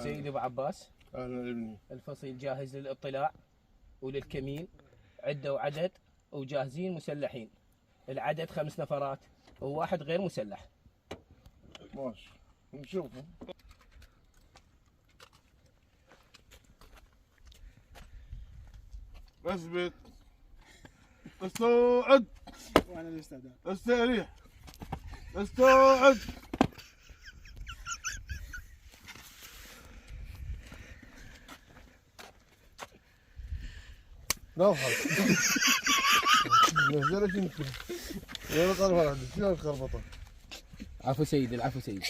سيدي ابو عباس، اهلا ابني. الفصيل جاهز للاطلاع وللكمين، عده وعدد وجاهزين مسلحين. العدد 5 نفرات وواحد غير مسلح. ماشي نشوفه. اثبت. استوعب. وانا الاستعداد. استريح. استوعب. نوحل. نزلت يمكن. وين الخربطة؟ شنو الخربطة؟ عفو سيدي، العفو سيدي.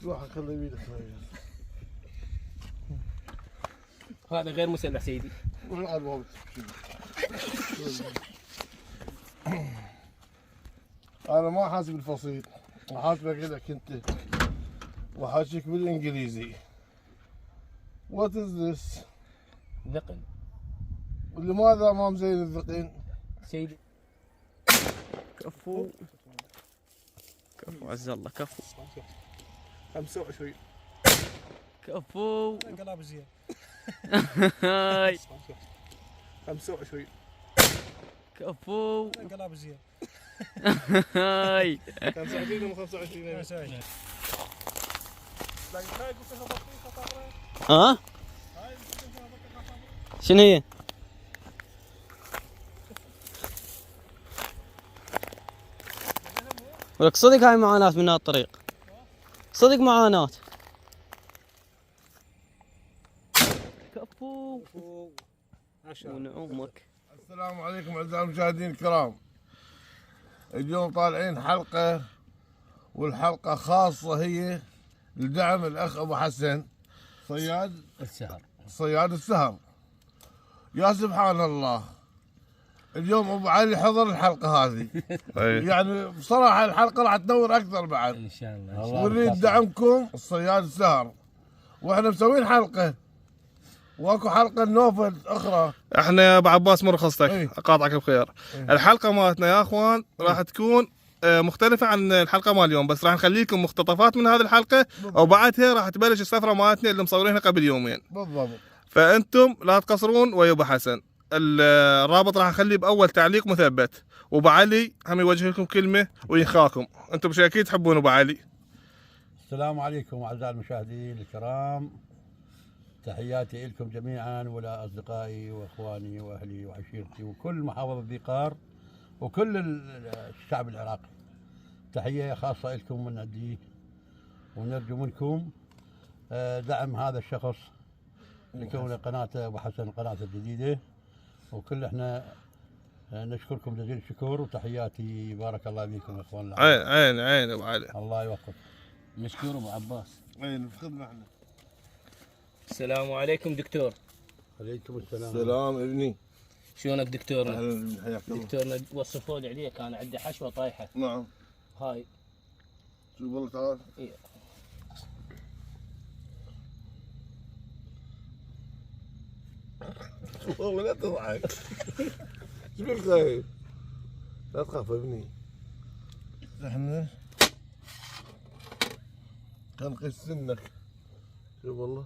روح خلي يمينك. هذا غير مسلح سيدي. روح على الوقت. انا ما حاسب الفصيل، وحاسبك لك انت، وحاجيك بالانجليزي. What is this؟ ذقن. ولماذا ما مزين الذقن؟ سيدي كفو كفو عز الله كفو 25 كفو انقلاب زين. هاي 25 كفو انقلاب زين. هاي 25 و 25. ها شنو هي؟ ولك صدق هاي معاناة من هالطريق، صدق معاناة. كفو ونعومك. السلام عليكم اعزائي المشاهدين الكرام. اليوم طالعين حلقة، والحلقة خاصة هي لدعم الأخ أبو حسن صياد السهر. صياد السهر. يا سبحان الله، اليوم أبو علي حضر الحلقة هذه. يعني بصراحة الحلقة راح تنور أكثر بعد ان شاء الله. ونريد دعمكم الصياد السهر، واحنا مسوين حلقة، واكو حلقة نوفل أخرى. احنا يا ابو عباس مرخصتك ايه. اقاطعك بخير. الحلقه مالتنا يا اخوان راح تكون مختلفه عن الحلقه مال اليوم، بس راح نخلي لكم مقتطفات من هذه الحلقه، وبعدها راح تبلش السفره مالتنا اللي مصورينها قبل يومين. بالضبط. فانتم لا تقصرون ويا ابو حسن. الرابط راح اخليه باول تعليق مثبت، وابو علي هم يوجه لكم كلمه ويخاكم. انتم مش اكيد تحبون ابو علي. السلام عليكم أعزائي المشاهدين الكرام، تحياتي لكم جميعا ولا أصدقائي وإخواني وأهلي وعشيرتي وكل محافظة ذي قار وكل الشعب العراقي. تحية خاصة لكم من عندي، ونرجو منكم دعم هذا الشخص لكون قناته أبو حسن القناة الجديدة، وكل احنا نشكركم جزيل الشكر، وتحياتي بارك الله فيكم يا اخوان. عين ابو علي. الله يوفقك. مشكور ابو عباس. اين في خدمة احنا. السلام عليكم دكتور. عليكم السلام. سلام ابني. شلونك دكتورنا؟ اهلا حياك الله. دكتورنا وصفوا لي عليه، كان عنده حشوه طايحه. نعم. هاي شوف والله تعال. إيه. والله لا تضحك. شو بك خايف؟ لا تخاف يا ابني. احنا كنقيس سنك. شوف والله.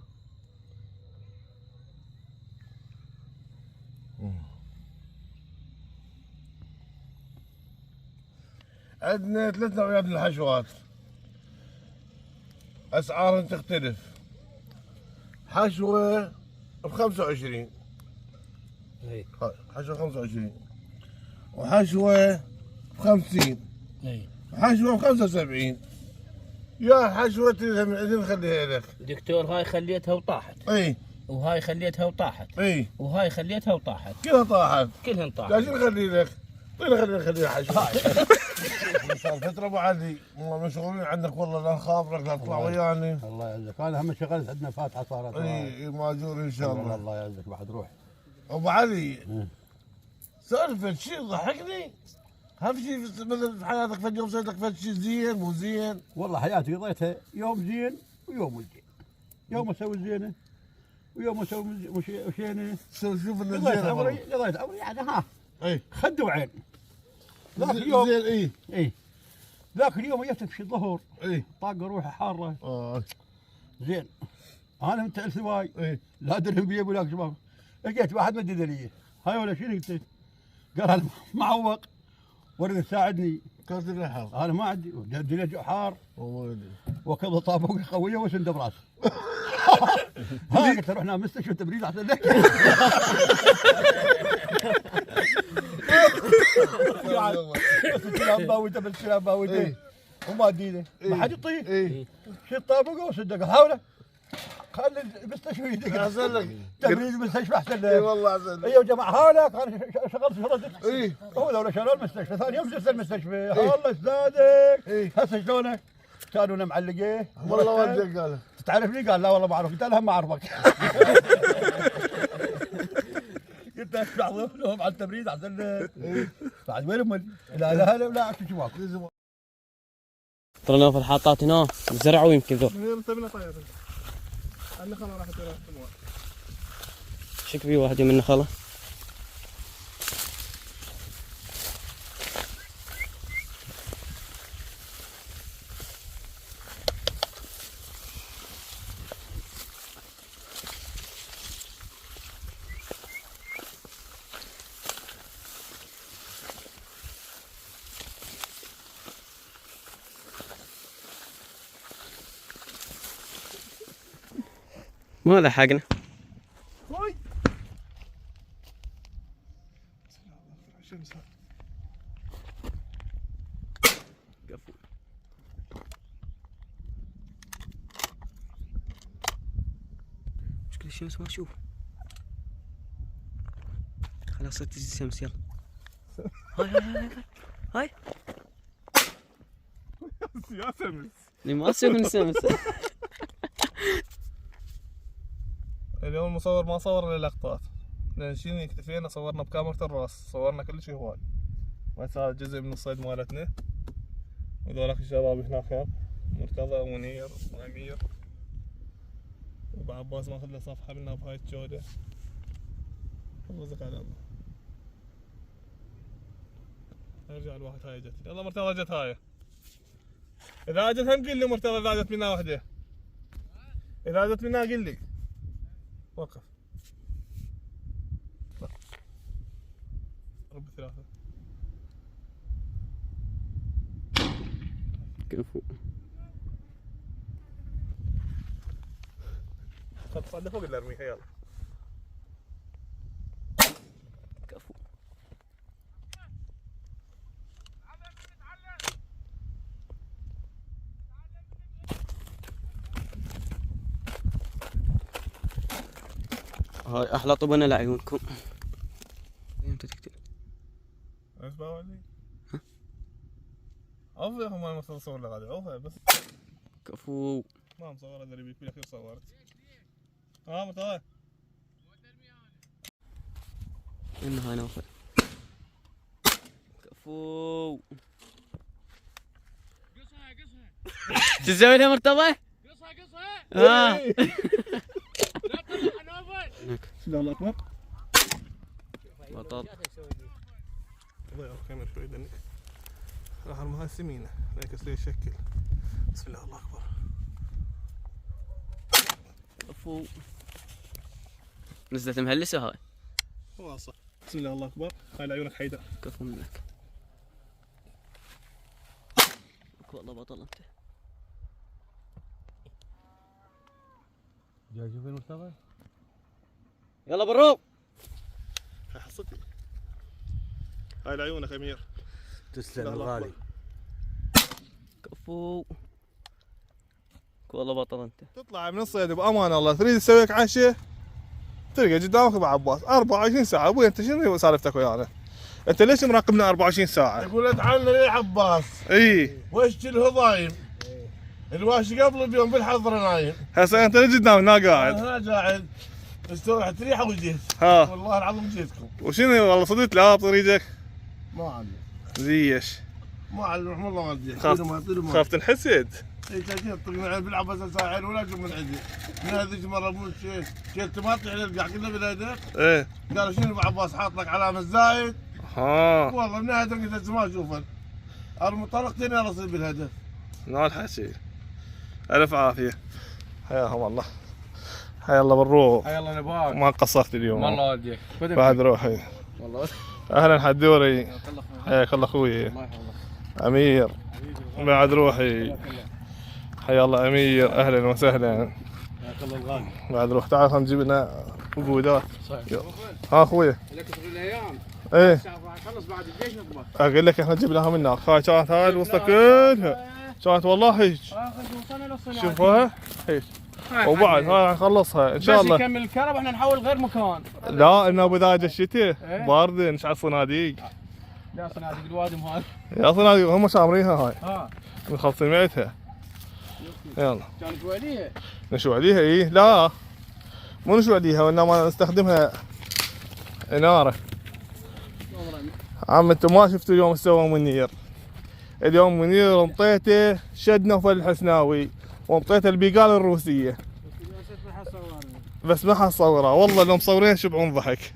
عندنا 3 نوعيات من الحشوات، اسعارهم تختلف. حشوه ب 25، اي حشوه 25، وحشوه ب 50، اي وحشوه ب 75. يا حشوه اذا نخليها لك. دكتور، هاي خليتها وطاحت، اي وهاي خليتها وطاحت، اي وهاي خليتها وطاحت، كلها طاحت. كلهن طاحت. ليش نخلي لك؟ طيب خليها حشوه. صار فتره ابو علي مشغولين عندك، والله لا نخاف لك لا تطلع وياني. الله يعزك، انا هم شغلت عندنا فاتحه صارت. اي ماجور ان شاء الله. الله يعزك بعد روح. ابو علي سالفه شيء ضحكني. هل في شيء مثلا في حياتك فد يوم صيدك فد شيء زين مو زين؟ والله حياتي قضيتها يوم زين ويوم مو زين، يوم اسوي زينه ويوم اسوي وشينه. شوف انه قضيت زين عمري يعني ها اي خد وعين. زين اي. اي ذاك اليوم جيت في الظهر اي طاقه روحي حاره اه زين. انا من تعل ثواي اي لا ادري بيه ولا شباب. لقيت واحد مدد لي هاي ولا شنو قلت؟ قال انا معوق ورد تساعدني. كانت الحر انا ما عندي الدنيا حار وولدي وكذا طابق قويه وسند براس. ها قلت رحنا مستشفى تبريد احسن لك. بس الكلام باوته بس الكلام باوته وما ادينه ما حد يطيق. اي شيل طابقه وسده قال حاوله خلي المستشفى يدق احسن لك تبريد المستشفى احسن اي لك. والله احسن لك ايوه جماعه هذا كان شغلت شغلتك. اي هو لو شالوا المستشفى ثاني يوم جلس المستشفى. الله يسدادك. إيه. هسه شلونك؟ كانوا معلقيه والله ودك قال تعرفني؟ قال لا والله ما اعرفك. قلت له ما اعرفك. قلت له بعضهم على التبريد احسن لك. بعد وين امي؟ لا لا لا لا اكل شواك. ترى في الحاطات هنا زرعوا يمكن ذو. تبينا طيب النخله راح تروح شك في واحدة من النخلة. ما لحقنا. الشمس مشكلة الشمس ما اشوف. خلاص صرت تجي الشمس. يلا هاي هاي هاي هاي يا شمس. اللي ما اشوف من الشمس. اليوم المصور ما صور الا لقطات لان شنو اكتفينا صورنا بكاميرا الراس صورنا كل شيء هواي. بس هذا جزء من الصيد مالتنا. وذولاك الشباب هناك مرتضى ومنير وامير وابو عباس ماخذ له صفحه منا بهاي الجوده. رزق على الله. ارجع الواحد هاي جت. يلا مرتضى جت هاي. اذا اجت هم قل لي مرتضى اذا اجت منا وحده. اذا اجت منا قل لي. وقف. رب ثلاثة. كفو. خد صعد فوق اللي ارميها يلا. كفو. هاي احلى طبنة لعيونكم. امتى تقتل؟ ايش باولي؟ عوف يا اخي ما المفروض اصور لك هذا عوف بس. كفو. ما مصور ادري بيك بالاخير صورت. مرتضى. انه هاي نوفل. كفو. شو تسوي لها مرتضى؟ قصها بسم الله اكبر. بطل. الله يرحمه شوي دنك. راح ارميها السمينه لا يكسر الشكل. بسم الله الله اكبر. كفو. نزلت مهلسه هاي. واصل. بسم الله الله اكبر. هاي لعيونك حيدر. كفو منك. والله بطل انت. جاي شوف المرتضى. يلا بالروب. هاي حصتي. هاي لعيونك امير. تسلم الله الغالي. أكبر. كفو. والله بطل انت. تطلع من الصيد بامان الله تريد تسوي لك عشاء تلقى قدامك ابو عباس 24 ساعه. ابوي انت شنو سالفتك ويانا؟ انت ليش مراقبنا 24 ساعه؟ يقول تعال يا عباس اي وش الهضايم الواش قبل بيوم بالحضره نايم. هسه انت ليش قدام هنا قاعد؟ انا قاعد استوحت ريحه وجيت. ها والله العظيم جيتكم. وشنو والله صدقت لا بطريقك؟ ما عندي زيش ما عندي رحم الله والدي. خاف تنحسد. اي تجي طقنا بالعباس ساحل ولا شوف من عندي. من هذيك مره مو شيل طماطم على القاع كله بلاده. ايه قال شنو ابو عباس حاط لك علامه زايد. ها والله من هذا قلت ما اشوفه. المطلقتين يا رصيد بالهدف. نال حسين. الف عافيه. حياهم الله. حيا الله بالروح. حيا الله نباك. ما قصرت اليوم. والله وديك. بعد روحي. والله. اهلا حدوري. حياك الله اخوي. امير. بعد روحي. حيا الله امير، اهلا وسهلا. بعد روح. تعال خلينا نجيب لنا وقودات. ها اخوي. لك تقول الايام. ايه خلص بعد الجيش نطبخ. اقول لك احنا جبناها من هناك. هاي كانت هاي الوسطى كلها كانت والله هيك. شوفها هيك. وبعد هاي نخلصها ان شاء الله. بس يكمل الكهرباء احنا نحول غير مكان. لا انه بداية الشتاء باردة نشعل صناديق. لا صناديق الوادم هاي. يا صناديق هم شامرينها هاي. ها. مخلصين معتها. يلا. كانت وعليها. نشوي عليها ايه؟ لا مو نشوي عليها وانما نستخدمها انارة. عم انتم ما شفتوا اليوم ايش سوى منير. اليوم منير انطيته شد نوفل الحسناوي وانطيته البيقال الروسية. بس ما حصورها والله لو مصورين شبعون ضحك.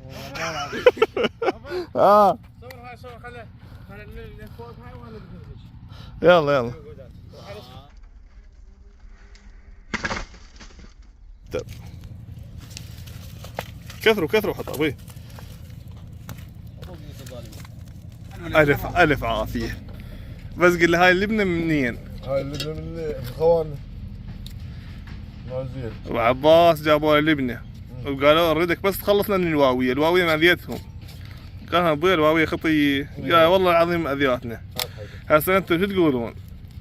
صور هاي صور خلها اللي فوق هاي وانا بدي. يلا يلا. كثروا حطابي. الف عافيه. بس قل لي هاي اللبنه منين؟ هاي اللبنه من اخواننا. مازين. وعباس جابوا لي لبنه وقالوا نريدك بس تخلص لنا الواويه، الواويه ماذيتهم. قال ابوي الواويه خطيه، يا والله العظيم اذياتنا. هسه انتم شو تقولون؟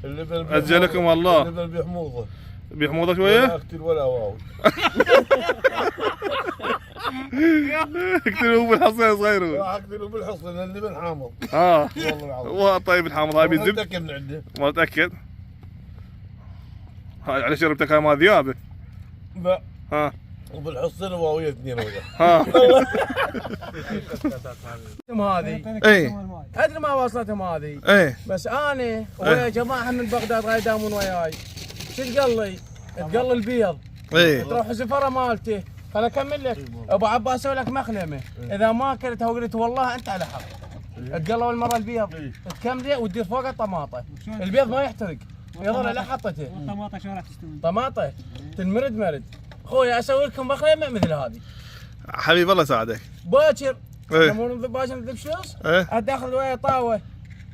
اجلكم الله. اللبن بحموضه. بحموضه شويه؟ ولا اقتل ولا واوي. اقتلوا بالحصين صغير. لا اقتلوا بالحصن اللبن حامض. اه والله العظيم. هو طيب الحامض هاي بالزبده. متاكد من عنده. ما اتاكد. هاي على شربتك هاي ما ذيابه. لا. ها وبالحصن واويه اثنين وياه. ها هذه. اي ادري ما وصلتهم هذه. اي بس انا ويا جماعه من بغداد غايد يداومون وياي. شو تقول لي؟ تقول لي البيض. اي تروح الزفره مالته. خل اكمل لك. ابو عباس اسوي لك مخلمه. اذا ما اكلتها وقلت والله انت على حق. تقول اول مره البيض تكمله وتدير فوقه الطماطه. البيض ما يحترق. يظل لا حطته. الطماطه شو راح تستوي؟ طماطه تنمرد مرد. خويا اسوي لكم مخلمه مثل هذه. حبيب الله يساعدك. باكر. ايه باكر نذب شوز. ايه ادخل ويا طاوه.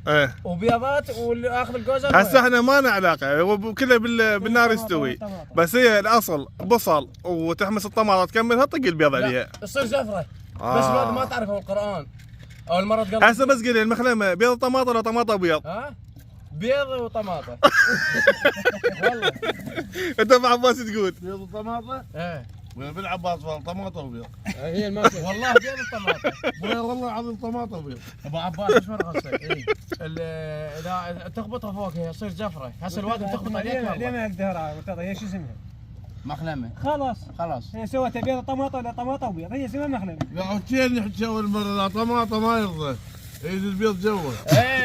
ايه وبيضات واخذ الجوزه. هسه احنا ما لنا علاقه هو كله بالنار يستوي. بس هي الاصل بصل وتحمس الطماطه تكملها طق البيض عليها. تصير زفره. بس بعد ما تعرفوا القران. اول مره تقول هسه بس قلي المخلمه بيض طماطه ولا طماطه بيض؟ ها؟ بيض وطماطه. والله. انت مع عباس تقول بيض وطماطه؟ ايه بالعباس طماطه وبيض. هي الماكله. والله بيض وطماطه. والله العظيم طماطه وبيض. ابو عباس ايش مرقصك؟ اي اذا تخبطها فوق هي تصير زفره. هسه الواد تخبط عليك ليه والله. ما اقدر مرتضى هي شو اسمها؟ مخلمه. خلاص هي سوت بيض طماطه ولا طماطه وبيض هي اسمها مخلمه. لا وشين يحكي اول مره لا طماطه ما يرضى. يجي البيض جوا.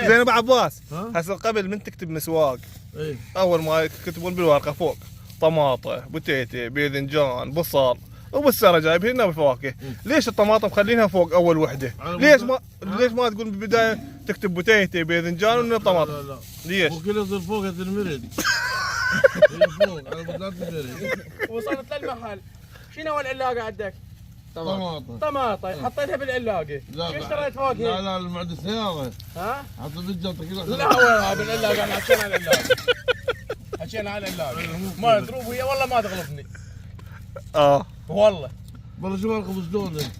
زين ابو عباس ها؟ هسه قبل من تكتب مسواق ايه اول ما يكتبون بالورقه فوق طماطه بوتيتي باذنجان بصل وبالسنه جايبين لنا بالفواكه. ليش الطماطم مخلينها فوق اول وحده؟ ليش ما تقول بالبدايه تكتب بوتيتي باذنجان ولا طماطم؟ لا ليش؟ وكل يصير فوق المرد. هي فوق على بدات المرد. وصلت للمحل. شنو العلاقه عندك؟ طماطه. طماطه حطيتها بالعلاقه. شو اشتريت فوق لا هي؟ لا المعد السياره. ها؟ حط بالجنطه كذا. لا وين بالعلاقه احنا حكينا عن العلاقه. حكينا عن العلاقه. ما دروب ويا والله ما تغلطني. والله. والله شوف الخبز دونه.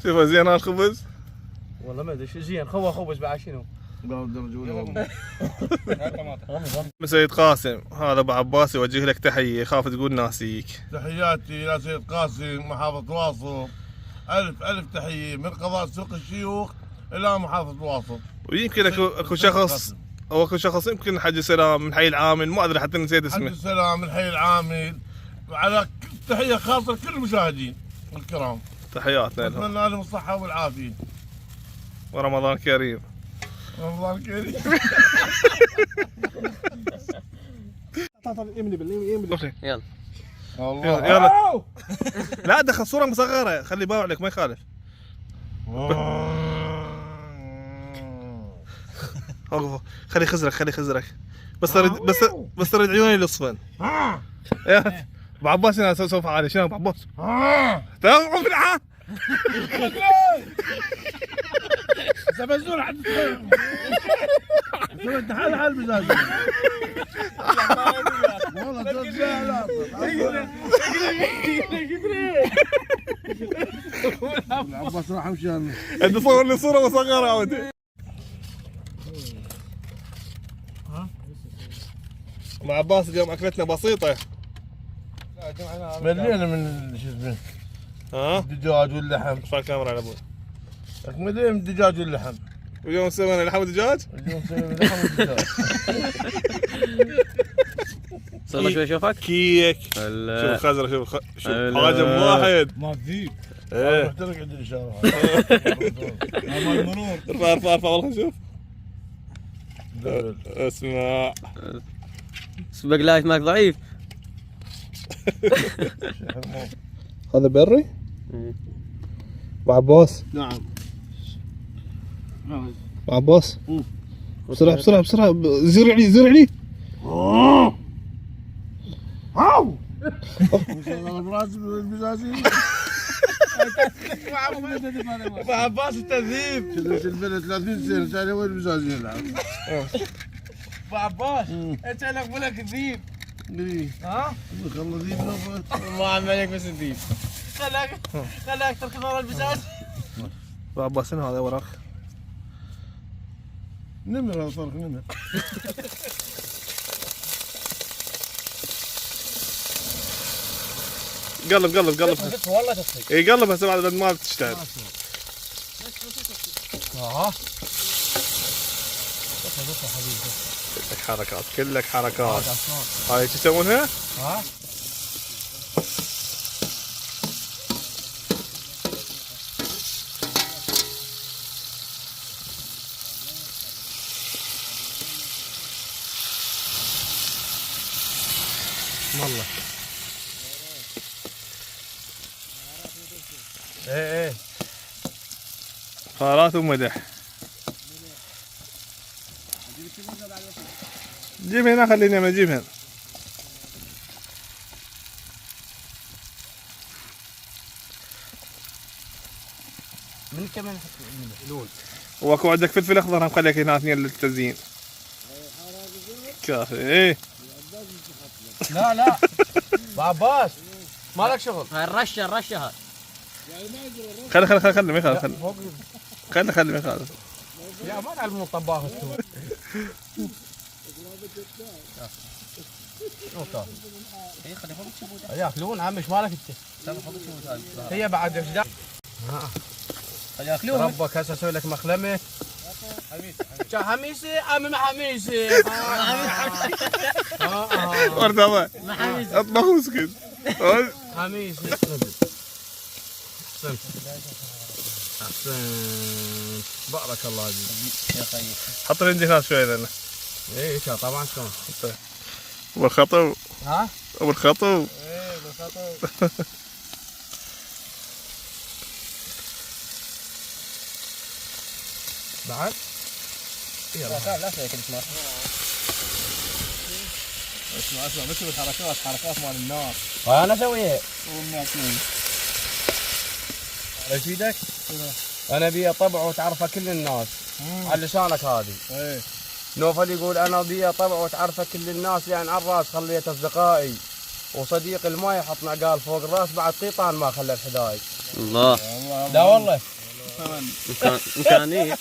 شوف زين الخبز. والله ما ادري شو زين خوه خبز بعد شنو؟ لا درجه سيد قاسم هذا ابو عباس يوجه لك تحيه خاف تقول ناسيك. تحياتي الى سيد قاسم محافظه واصل. الف تحيه من قضاء سوق الشيوخ الى محافظه واصل. ويمكن اكو شخص او اكو شخص يمكن حجي سلام من حي العامل ما ادري حتى نسيت اسمه. حج السلام من حي العامل. وعلى تحيه خاصه لكل المشاهدين الكرام. تحياتنا لهم. اتمنى لهم الصحه والعافيه. ورمضان كريم. رمضان كريم. يلا والله يلا لا دخل صوره مصغره خلي باوع لك ما يخالف. وقف خلي خزرك خلي خزرك بس ترد عيوني الاصفن. يا ابو عباس انا سوف علي شنو ابو عباس؟ تعال بالعا زبزور عند انت حال حال مزاج والله لا عباس راح امشي انا. انت صور لي صوره مصغره عودي. ابو عباس اليوم اكلتنا بسيطه. ملينا من شو اسمه ها الدجاج واللحم. ارفع الكاميرا على ابوي. ملينا من الدجاج واللحم. اليوم سوينا لحم ودجاج. اليوم سوينا لحم والدجاج. صار شوي اشوفك. كيك هلا شوف خزره شوف حاجب واحد ما تذيب. ايه محترق عند الاشاره. مال المرور. ارفع والله شوف اسمع سبق لايف ماك ضعيف. هذا بري؟ ابو عباس نعم. ابو عباس بسرعه بسرعه بسرعه زر علي زر علي. براسي بالمزازين. ابو عباس التذيب. شدت البلد 30 سنه ثاني وين المزازين العب. ابو عباس انت لك بلك ذيب. ها؟ والله ذي ما عملك بس ذيب. خلاك تركض ورا البزاز. ابو عباس شنو هذا وراك؟ نمر هذا صار نمر. قلب قلب قلب والله تصفي. اي قلب هسه بعد ما تجتهد. كلك حركات كلك حركات. هاي شو يسمونها؟ ها؟ والله ايه خارات ومدح. جيب هنا خليني انا اجيب هنا. من كمان لون. واكو عندك فلفل اخضر هم خليك هنا اثنين للتزيين. كافي ايه. لا ابو عباس مالك شغل. هاي الرشه هاي. خلي ما يخالف خلي ما يخالف. يا ما تعلمون الطباخ انتم. ياكلون عم ايش مالك انت؟ هي بعد ايش ياكلون. ربك هسه اسوي لك مخلمه. حميسي عمي حميسي. ورد هذا اطبخ واسكت. حميسي. احسنت احسنت بارك الله فيك يا خيي. حط لي هنا شوي لنا. ايه طبعا شلون. والخطو ها؟ والخطو. ايه بالخطو. بعد؟ لا تسوي كل اسمع. اسمع بس الحركات مال النار. انا اسويها. ايش ايدك؟ انا ابي طبع وتعرفه كل الناس. على لسانك هذه. ايه نوفل يقول انا ابي طبع وتعرفه كل الناس لان على الراس خليت اصدقائي وصديق الماء يحط معقال فوق الراس بعد قيطان ما خلى الحدايق. الله. لا والله. امكانيه.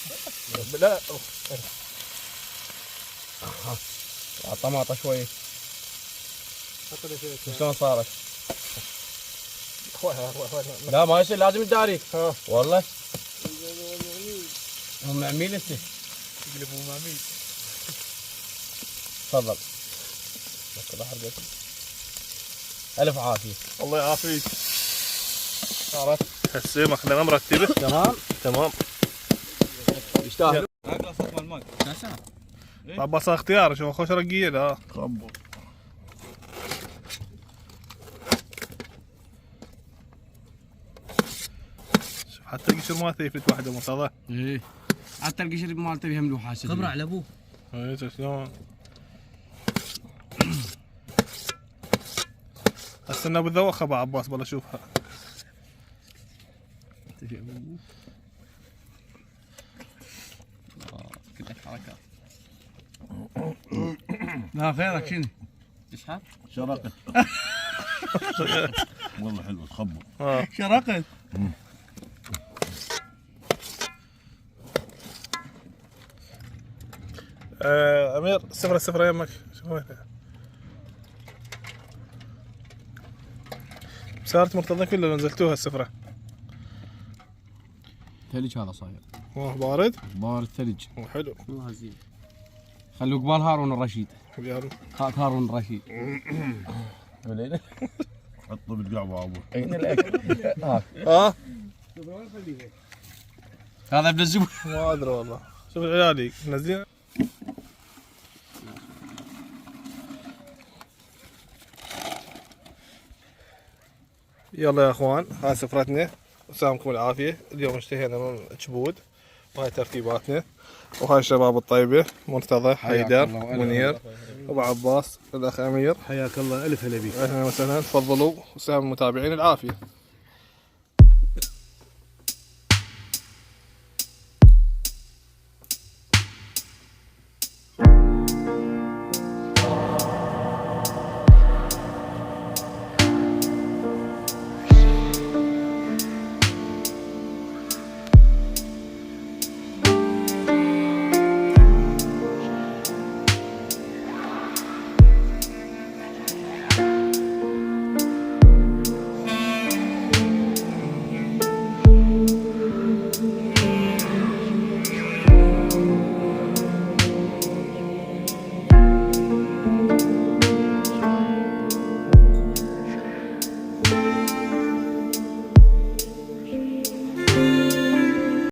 لا طماطه شوي. شلون صارت؟ لا ما يصير لازم تداريك. والله هم عميل انت. يقلبوا معميل. تفضل. الف عافيه. الله يعافيك. صارت هسه مخلمه مرتبه. تمام تمام. يستاهل. اقرا صوت مال الماي. عباس اختيار شو خوش رقيه لا. خبر. شوف حتى القشر ما ثيفت واحده مرتضى. ايه حتى القشر مالته بيهم لوحه. خبره على ابوه. رأيت شلون؟ استنى بالذوخة ابو عباس بلا اشوفها. كلك حركات. لا خيرك شنو؟ تشحن؟ شرقت. والله حلوه تخبط. شرقت. امير صفر يمك شوف وين سيارة مرتضى كلها نزلتوها السفرة. ثلج هذا صاير. بارد؟ بارد ثلج. حلو. والله زين. خلوا قبال هارون الرشيد. يلا. خاك هارون الرشيد. حطه بالقعبه ابوه. اين الاكل؟ ها؟ هذا ابن الزبون. ما ادري والله. شوف العيال منزلين. يلا يا اخوان هاي سفرتنا وسامكم العافيه. اليوم اشتهينا من الجبود وهاي تركيباتنا وهاي الشباب الطيبه مرتضى حيدر منير ابو عباس الاخ امير. حياك الله، الف هلا بيك. اهلا وسهلا. تفضلوا وسام المتابعين العافيه.